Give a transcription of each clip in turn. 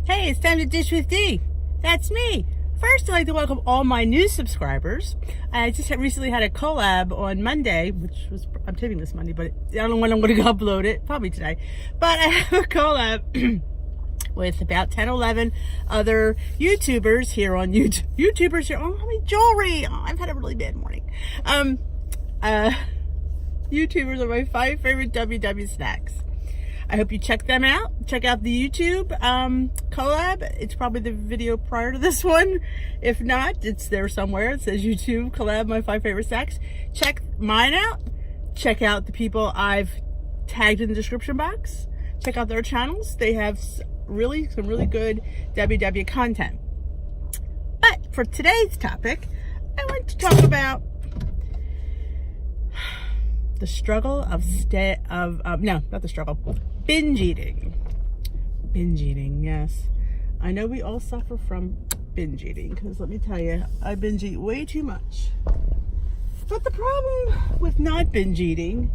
Hey, it's time to dish with D. That's me. First, I'd like to welcome all my new subscribers. I just recently had a collab on Monday, I'm taping this Monday, but I don't know when I'm going to upload it. Probably today. But I have a collab with about 10 or 11 other YouTubers here on YouTube. YouTubers here. Oh, how many jewelry. Oh, I've had a really bad morning. YouTubers are my 5 favorite WW snacks. I hope you check them out. Check out the YouTube collab. It's probably the video prior to this one. If not, it's there somewhere. It says YouTube collab, my 5 favorite snacks. Check mine out. Check out the people I've tagged in the description box. Check out their channels. They have some really good WW content. But for today's topic, I want to talk about the struggle of binge eating. Binge eating, yes. I know we all suffer from binge eating, because let me tell you, I binge eat way too much. But the problem with not binge eating,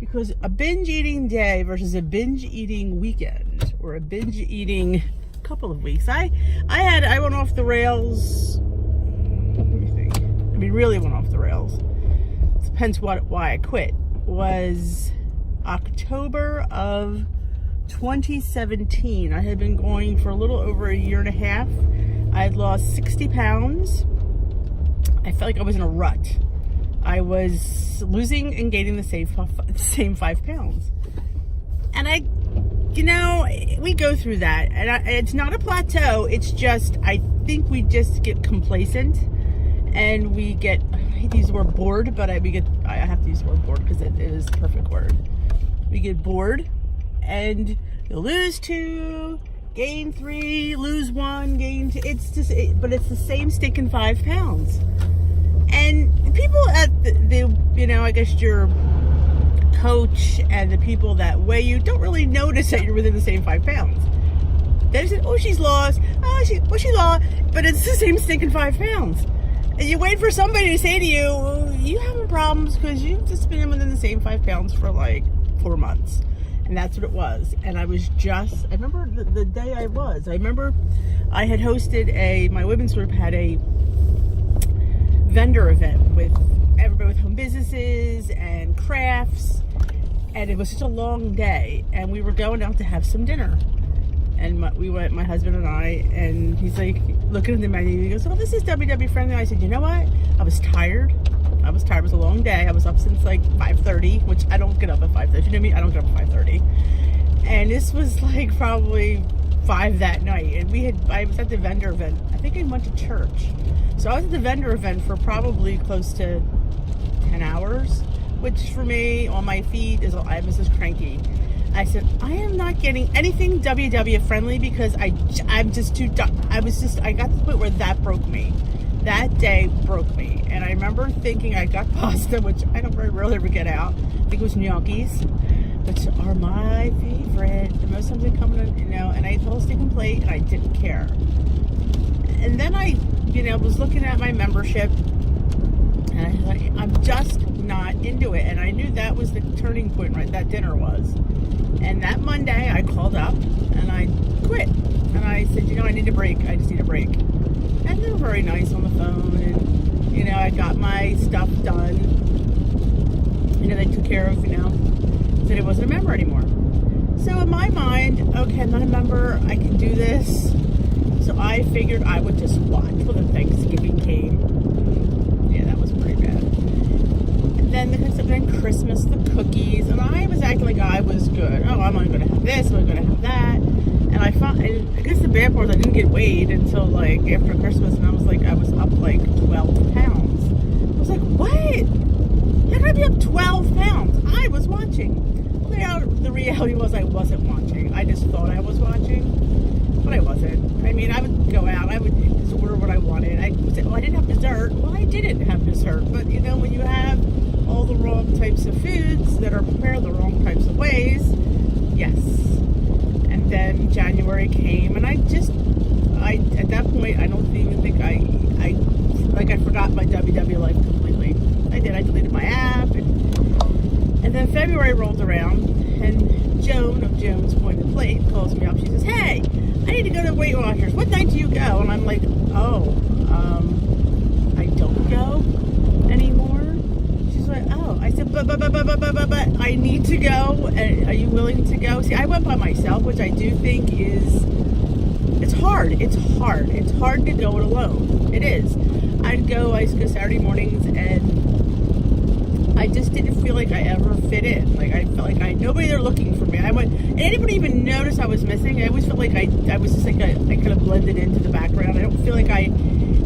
because a binge eating day versus a binge eating weekend, or a binge eating couple of weeks, I went off the rails. Let me think. I mean, really went off the rails. Depends why I quit. Was October of 2017. I had been going for a little over a year and a half. I had lost 60 pounds. I felt like I was in a rut. I was losing and gaining the same 5 pounds. And we go through that. And it's not a plateau. It's just, I think we just get complacent. And we get, I hate to use the word bored, but I have to use the word bored because it is the perfect word. We get bored, and you'll lose 2, gain 3, lose 1, gain 2. But it's the same stinking 5 pounds. And people at I guess your coach and the people that weigh you don't really notice that you're within the same 5 pounds. They say, oh, she's lost. Oh, she lost. But it's the same stinking 5 pounds. And you wait for somebody to say to you, you having problems because you've just been within the same 5 pounds for like 4 months. And that's what it was. And I remember the day I remember I had hosted my women's group had a vendor event with everybody with home businesses and crafts. And it was such a long day. And we were going out to have some dinner. And we went, my husband and I, and he's like looking at the menu. He goes, "Oh, this is WW friendly." I said, "You know what? I was tired. It was a long day. I was up since like 5:30, which I don't get up at 5:30. You know what I mean? I don't get up at 5:30. And this was like probably 5 that night. And I was at the vendor event. I think I went to church. So I was at the vendor event for probably close to 10 hours, which for me, on my feet, I was just cranky. I said, I am not getting anything WW friendly because I'm just too, I got to the point where that broke me. That day broke me. And I remember thinking I got pasta, which I don't very rarely ever get out. I think it was gnocchis, which are my favorite. The most times they come in, and I ate the whole stinking plate and I didn't care. And then I, was looking at my membership and I was like, I'm just not into it. And I knew that was the turning point, right? That dinner was. And that Monday, I called up and I quit. And I said, I need a break. I just need a break. And they were very nice on the phone. And, I got my stuff done. They took care of, said I wasn't a member anymore. So in my mind, okay, I'm not a member. I can do this. So I figured I would just watch. Well, then Thanksgiving came. Yeah, that was pretty bad. Then during Christmas, the cookies, and I was acting like I was good. Oh, I'm going to have this, I'm going to have that. And I guess the bad part was I didn't get weighed until like after Christmas, and I was up like 12 pounds. I was like, what? How could I be up 12 pounds? I was watching. Well, the reality was I wasn't watching. I just thought I was watching, but I wasn't. I mean, I would go out, I would just order what I wanted. I would say, oh, I didn't have dessert. Well, I didn't have dessert, but when you have all the wrong types of foods that are prepared the wrong types of ways, yes. And then January came, and at that point, I don't even think I forgot my WW life completely. I deleted my app, and then February rolled around, and Joan of Joan's Pointed Plate calls me up. She says, "Hey, I need go. And I'm like, oh, I don't go anymore. She's like, oh. I said, but I need to go. Are you willing to go? See, I went by myself, which I do think is, it's hard. It's hard. It's hard to go it alone. It is. I used to go Saturday mornings, and I just didn't feel like I ever fit in. Like, I felt like nobody there looking for me. And anybody even noticed I was missing? I always felt like I was just like, I kind of blended into the background. I don't feel like I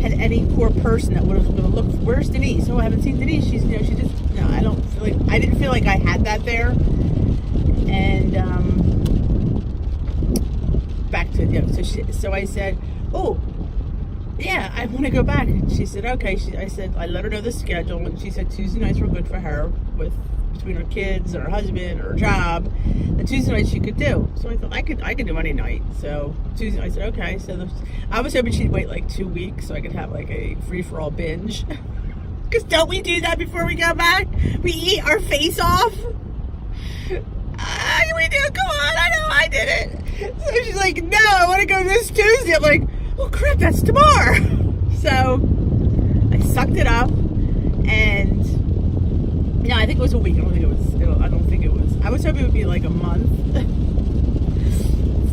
had any poor person that would have been looked, where's Denise? Oh, I haven't seen Denise. She's, she just, I don't feel like, I didn't feel like I had that there. And, back to, so I said, oh, yeah, I want to go back. And she said, okay. I said, I let her know the schedule, and she said Tuesday nights were good for her, between her kids and her husband or her job. And Tuesday nights she could do. So I thought I could do any night. So Tuesday, I said, okay. So I was hoping she'd wait like 2 weeks so I could have like a free-for-all binge. Because don't we do that before we go back? We eat our face off. We do. Come on, I know I did it. So she's like, no, I want to go this Tuesday. I'm like, oh crap, that's tomorrow. So I sucked it up, and no, I think it was a week. I don't think it was. I was hoping it would be like a month.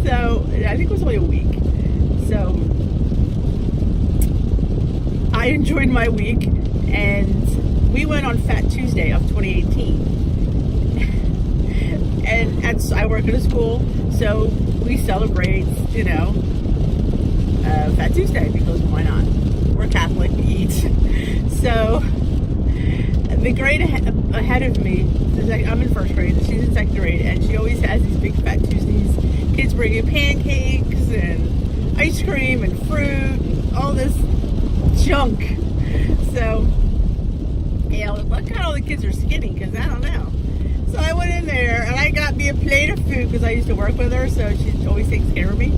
So I think it was only a week. So I enjoyed my week, and we went on Fat Tuesday of 2018. And I work at a school, so we celebrate, Fat Tuesday, because why not? We're Catholic, we eat. So the grade ahead of me, I'm in first grade, she's in second grade, and she always has these big Fat Tuesdays. Kids bring in pancakes and ice cream and fruit and all this junk. So, look how all the kids are skinny, because I don't know. So I went in there, and I got me a plate of food, because I used to work with her, so she always takes care of me.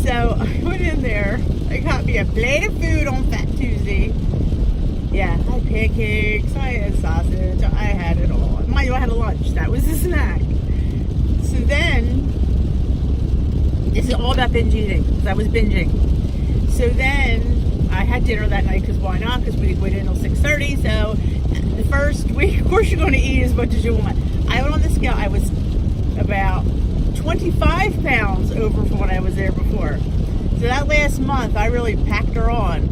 So I went in there, I got me a plate of food on Fat Tuesday. Yeah, I had pancakes, I had sausage, I had it all. Mind you, I had a lunch, that was a snack. So then, this is all about binge eating, because I was binging. So then, I had dinner that night, because why not? Because we waited until 6:30, so the first week, of course you're going to eat as much as you want. I went on the scale, I was about 25 pounds over from when I was there before. So that last month, I really packed her on.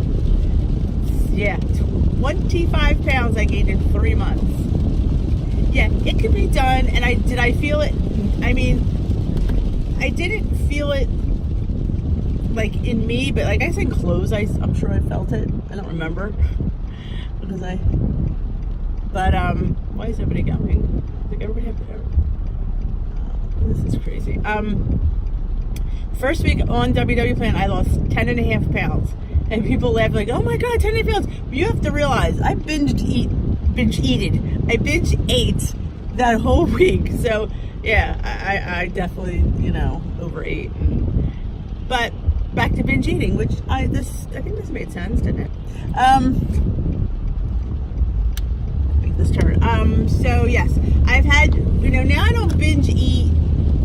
Yeah, 25 pounds I gained in 3 months. Yeah, it could be done, and did I feel it? I mean, I didn't feel it like in me, but like I said, clothes, I'm sure I felt it. I don't remember. Why is everybody going? Like everybody have to go. This is crazy. First week on WW Plan, I lost 10.5 pounds. And people laugh like, oh my God, 10.5 pounds. But you have to realize, I binge ate that whole week. So, yeah, I definitely, overate. But back to binge eating, which I think this made sense, didn't it? This turn. So yes, I've had, now I don't binge eat.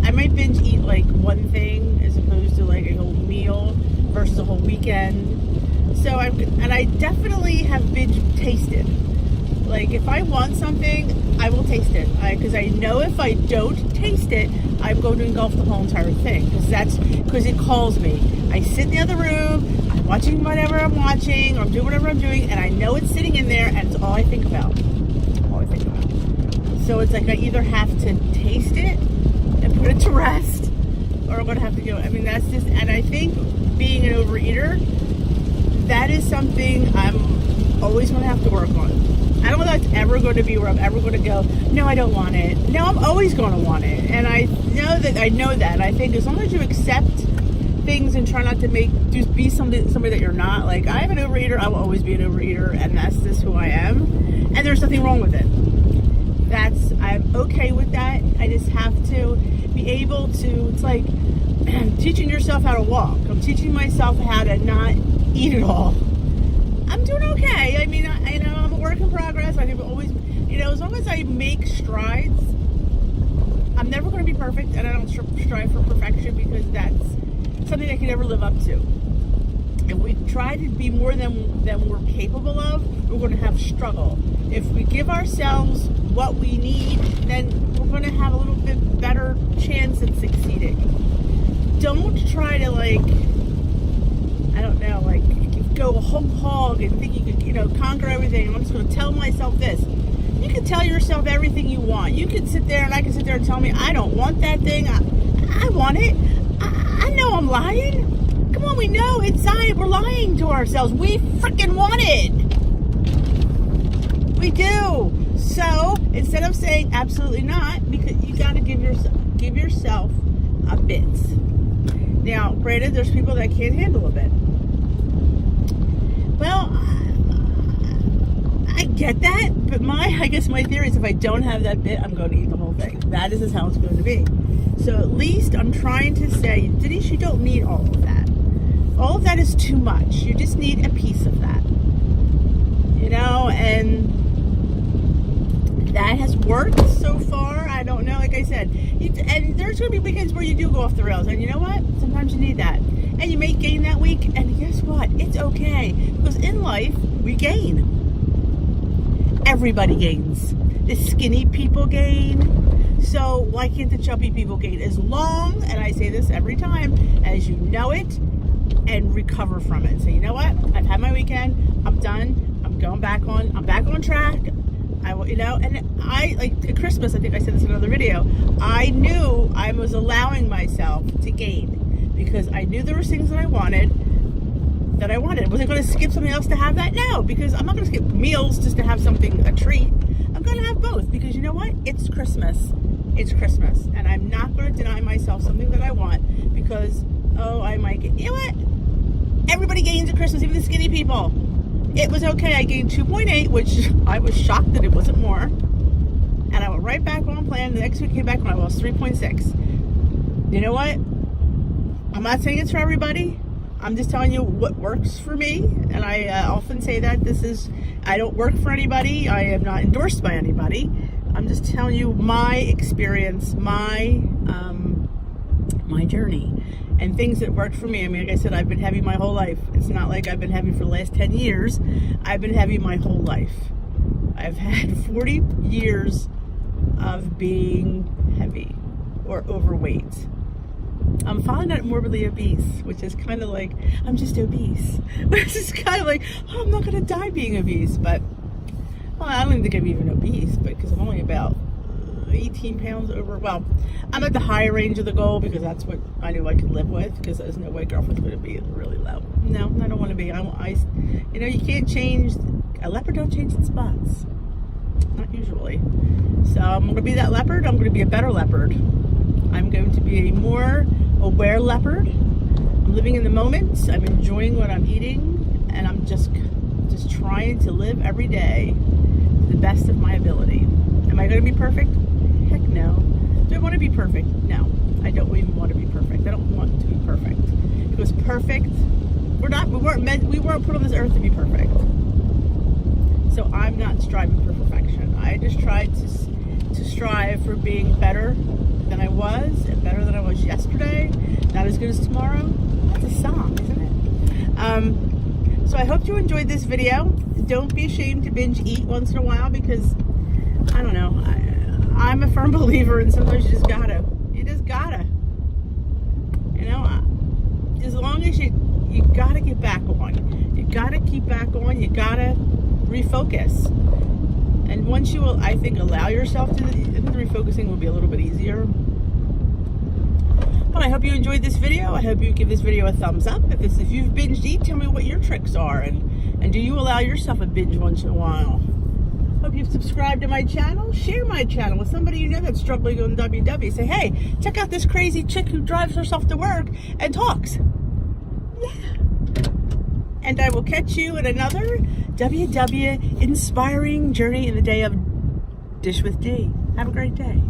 I might binge eat like one thing as opposed to like a whole meal versus a whole weekend. So I definitely have binge tasted. Like if I want something, I will taste it. Because I know if I don't taste it, I'm going to engulf the whole entire thing. Because it calls me. I sit in the other room, I'm watching whatever I'm watching, or I'm doing whatever I'm doing, and I know it's sitting in there, and it's all I think about. So it's like I either have to taste it and put it to rest, or I'm going to have to go. I mean, that's just, and I think being an overeater, that is something I'm always going to have to work on. I don't know if that's ever going to be where I'm ever going to go, no, I don't want it. No, I'm always going to want it. And I know that. And I think as long as you accept things and try not to just be somebody that you're not. Like, I'm an overeater, I will always be an overeater, and that's just who I am. And there's nothing wrong with it. I'm okay with that. I just have to be able to, it's like teaching yourself how to walk. I'm teaching myself how to not eat it all. I'm doing okay. I mean, I'm a work in progress. I can always, as long as I make strides, I'm never going to be perfect, and I don't strive for perfection because that's something I can never live up to. If we try to be more than we're capable of, we're going to have struggle. If we give ourselves what we need, then we're going to have a little bit better chance at succeeding. Don't try to, like, I don't know, like, go whole hog and think you could, you know, conquer everything. I'm just going to tell myself this. You can tell yourself everything you want. You can sit there and I can sit there and tell me I don't want that thing. I want it. I know I'm lying. Come on, we know inside we're lying to ourselves. We freaking want it. We do. So instead of saying absolutely not, because you got to give yourself a bit. Now, granted, there's people that can't handle a bit. Well, I get that, but I guess my theory is if I don't have that bit, I'm going to eat the whole thing. That is how it's going to be. So at least I'm trying to say, Denise, you don't need all of that. All of that is too much. You just need a piece of that. You know, and that has worked so far. I don't know, like I said. And there's going to be weekends where you do go off the rails. And you know what? Sometimes you need that. And you may gain that week. And guess what? It's okay. Because in life, we gain. Everybody gains. The skinny people gain. So why can't the chubby people gain? As long, and I say this every time, as you know it and recover from it. So you know what? I've had my weekend. I'm done. I'm back on track. I will, you know, and I, like at Christmas, I think I said this in another video, I knew I was allowing myself to gain because I knew there were things that I wanted. Was I going to skip something else to have that? No, because I'm not going to skip meals just to have something, a treat. I'm going to have both because you know what? It's Christmas. It's Christmas. And I'm not going to deny myself something that I want because, oh, I might get, you know what? Everybody gains at Christmas, even the skinny people. It was okay. I gained 2.8, which I was shocked that it wasn't more. And I went right back on plan. The next week came back when I lost 3.6. You know what? I'm not saying it's for everybody. I'm just telling you what works for me. And I often say that I don't work for anybody. I am not endorsed by anybody. I'm just telling you my experience, my journey. And things that worked for me. I mean, like I said, I've been heavy my whole life. It's not like I've been heavy for the last 10 years. I've been heavy my whole life. I've had 40 years of being heavy or overweight. I'm finally not morbidly obese, which is kind of like, I'm just obese. Which is kind of like, oh, I'm not going to die being obese. But, well, I don't even think I'm even obese, because I'm only about 18 pounds over. Well, I'm at the higher range of the goal because that's what I knew I could live with, because there's no way girlfriend's going to be really low. No, I don't want to be. You know, you can't change. A leopard don't change its spots. Not usually. So I'm going to be that leopard. I'm going to be a better leopard. I'm going to be a more aware leopard. I'm living in the moment. I'm enjoying what I'm eating, and I'm just trying to live every day to the best of my ability. Am I going to be perfect? Heck no. Do I want to be perfect? No. I don't even want to be perfect. I don't want to be perfect. Because perfect, we weren't put on this earth to be perfect. So I'm not striving for perfection. I just tried to strive for being better than I was, and better than I was yesterday. Not as good as tomorrow. That's a song, isn't it? So I hope you enjoyed this video. Don't be ashamed to binge eat once in a while, because I don't know. I'm a firm believer, and sometimes you just gotta. You know, as long as you gotta get back on. You gotta keep back on. You gotta refocus. And once you will, I think, allow yourself to, I think the refocusing will be a little bit easier. But I hope you enjoyed this video. I hope you give this video a thumbs up. If you've binged eat, tell me what your tricks are, and do you allow yourself a binge once in a while? Hope you've subscribed to my channel. Share my channel with somebody you know that's struggling on WW. Say, hey, check out this crazy chick who drives herself to work and talks. Yeah. And I will catch you in another WW inspiring journey in the day of Dish with D. Have a great day.